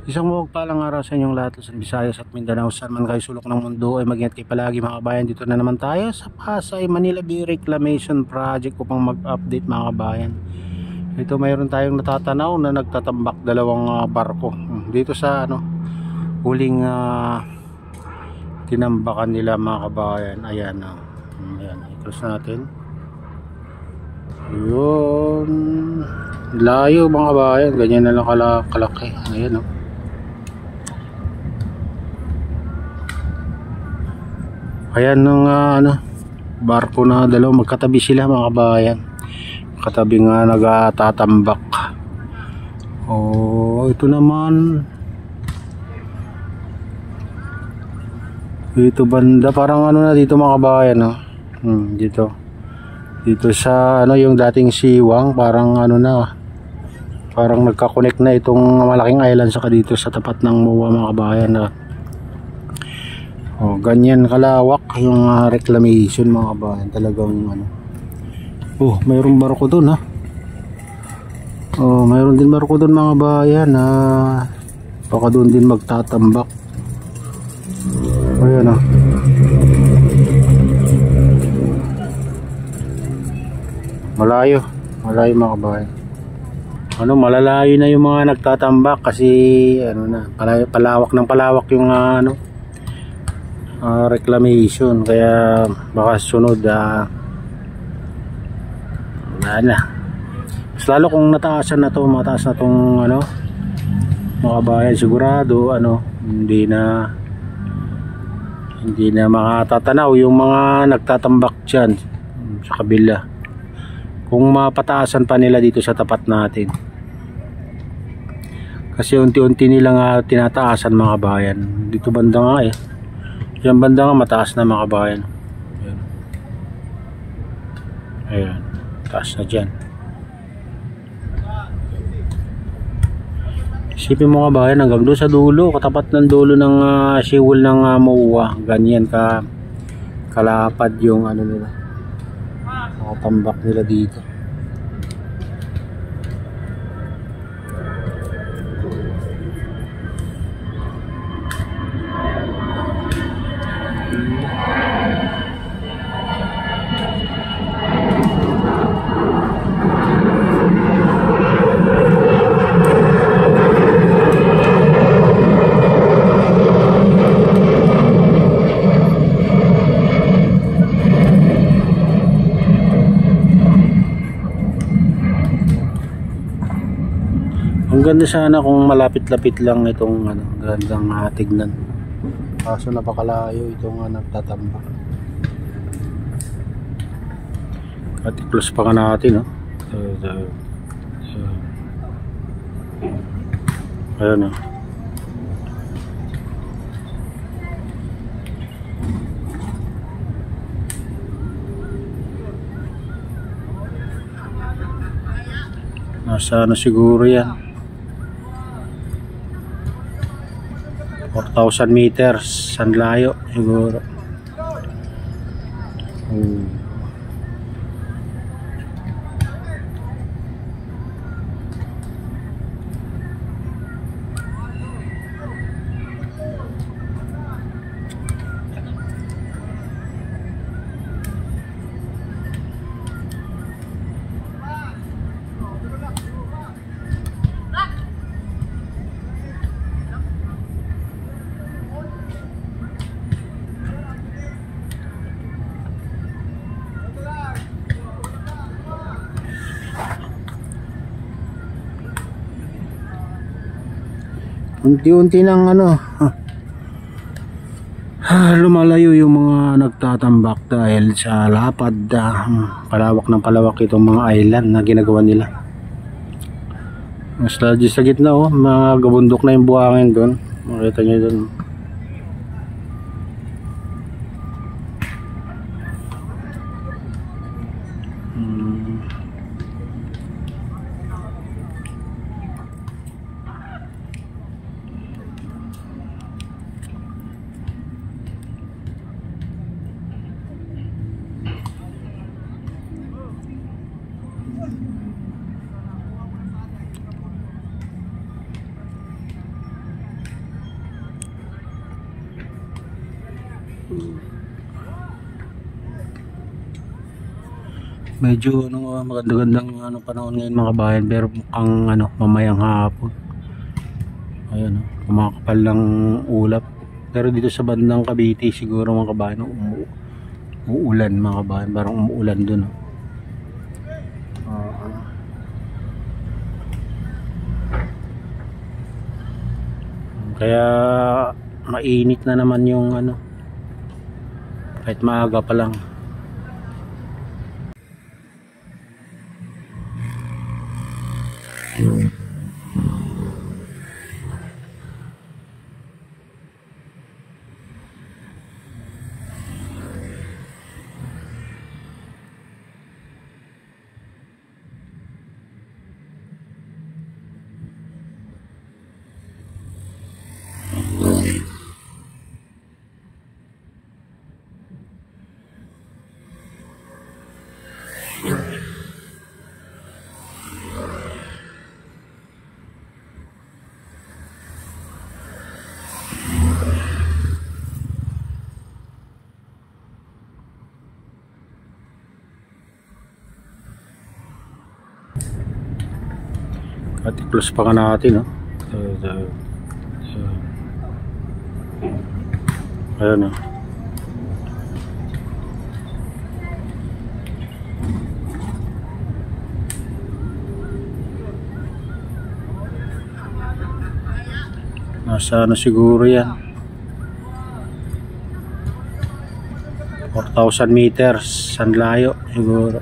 Isang mapagpalang araw sa inyong lahat, Luzon, Visayas at Mindanao, saan man kayo sulok ng mundo ay mag-ingat kayo palagi mga kabayan. Dito na naman tayo sa Pasay Manila Bay Reclamation Project upang mag-update mga kabayan. Ito mayroon tayong natatanaw na nagtatambak dalawang barko dito sa huling tinambakan nila mga kabayan. Ayan, ayan, i-close natin. Yun, layo mga kabayan, ganyan na lang kalaki. Ayan, ayan ng barko na dalawa, magkatabi sila mga kabayan, katabi nga nagtatambak. Ito naman dito banda, parang na dito mga kabayan, dito sa yung dating Siwang, parang parang nagka-connect na itong malaking island saka dito sa tapat ng MOA mga kabayan ganyan kalawak yung reclamation mga kabayan. Talagang mayroong barko doon mayroon din barko doon mga kabayan baka doon din magtatambak. Ayan malayo mga kabayan. Malalayo na yung mga nagtatambak kasi palawak yung reclamation, kaya baka sunod wala na. Mas lalo kung mataas na tong mga kabayan, sigurado hindi na makatatanaw yung mga nagtatambak dyan sa kabila kung mapataasan pa nila dito sa tapat natin, kasi unti-unti nilang tinataasan mga kabayan. Dito banda nga yan banda nga mataas na mga kabayan. Ayan, taas na dyan. Isipin mo kabayan, hanggang doon sa dulo, katapat ng dulo ng siwol ng MOA, ganyan kalapad yung nila, nakatambak nila dito. Ang ganda sana kung malapit-lapit lang itong gandang tignan, kaso napakalayo itong nagtatambak. At i-close pa ka natin ayan nasa siguro yan 4,000 meters ang layo siguro. Unti-unti nang lumalayo yung mga nagtatambak dahil sa lapad, palawak ng palawak itong mga island na ginagawa nila. Mas lalo sa gitna mga gabundok na yung buhangin doon, makita nyo doon. Medyo maganda-gandang panahon ngayon mga kabayan, pero mukhang mamayang hapon. Ayan, kumakapal ng ulap. Pero dito sa bandang Cavite siguro mga kabayan, uulan mga kabayan, parang umuulan dun. Kaya mainit na naman yung kahit maaga pa lang. At i-close pa ka natin, no? Ayan, no? Nasa siguro yan, 4,000 meters ang layo siguro.